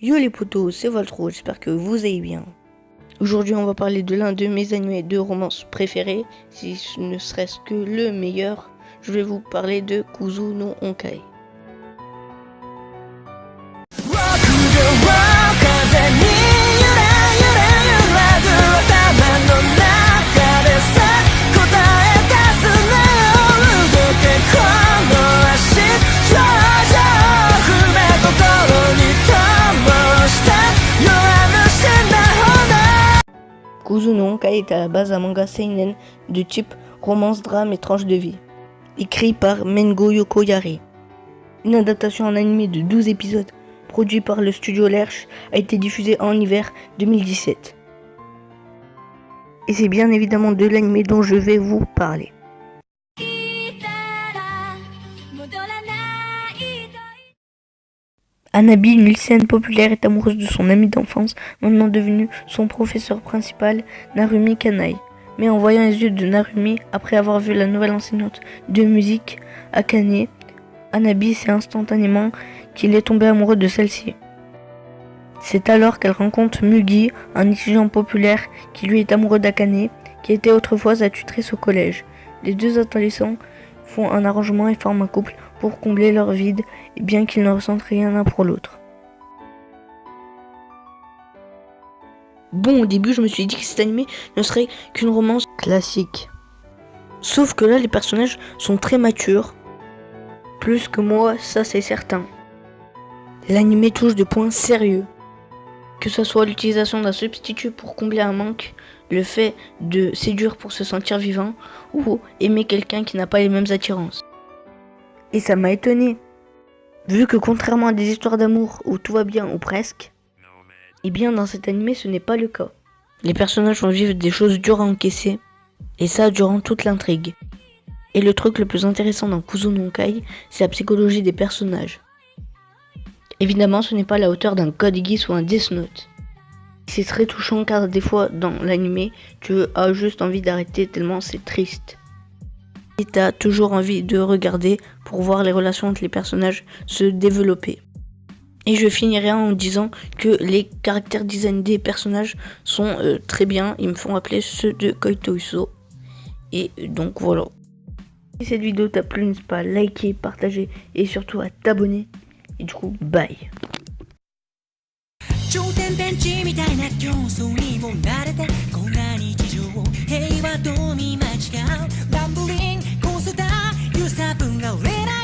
Yo les potos, c'est Voltro, j'espère que vous allez bien. Aujourd'hui on va parler de l'un de mes animés de romance préférés, si ce ne serait-ce que le meilleur. Je vais vous parler de Kuzu no Honkai. Kuzu no Honkai est à la base un manga seinen de type romance, drame et tranche de vie, écrit par Mengo Yokoyare. Une adaptation en animé de 12 épisodes, produit par le studio Lerche, a été diffusée en hiver 2017. Et c'est bien évidemment de l'animé dont je vais vous parler. Hanabi, une lycéenne populaire, est amoureuse de son ami d'enfance, maintenant devenu son professeur principal, Narumi Kanai. Mais en voyant les yeux de Narumi, après avoir vu la nouvelle enseignante de musique, Akane, Hanabi sait instantanément qu'il est tombé amoureux de celle-ci. C'est alors qu'elle rencontre Mugi, un étudiant populaire qui lui est amoureux d'Akane, qui était autrefois sa tutrice au collège. Les deux adolescents font un arrangement et forment un couple pour combler leur vide, bien qu'ils ne ressentent rien l'un pour l'autre. Bon, au début, je me suis dit que cet animé ne serait qu'une romance classique. Sauf que là, les personnages sont très matures. Plus que moi, ça c'est certain. L'animé touche de points sérieux. Que ce soit l'utilisation d'un substitut pour combler un manque, le fait de séduire pour se sentir vivant, ou aimer quelqu'un qui n'a pas les mêmes attirances. Et ça m'a étonné, vu que contrairement à des histoires d'amour où tout va bien ou presque, et bien dans cet animé ce n'est pas le cas. Les personnages vont vivre des choses dures à encaisser, et ça durant toute l'intrigue. Et le truc le plus intéressant dans Kuzu no Honkai, c'est la psychologie des personnages. Évidemment ce n'est pas à la hauteur d'un Code Geass ou un Death Note. C'est très touchant car des fois dans l'animé, tu as juste envie d'arrêter tellement c'est triste. Et t'as toujours envie de regarder pour voir les relations entre les personnages se développer. Et je finirai en disant que les caractères design des personnages sont très bien, ils me font rappeler ceux de Koito Uso. Et donc voilà. Si cette vidéo t'a plu, n'hésite pas à liker, partager et surtout à t'abonner. Et du coup, bye. 頂点ベンチみたいな競争にも慣れてこんな日常を平和と見間違うランブリンコースター揺さぶられない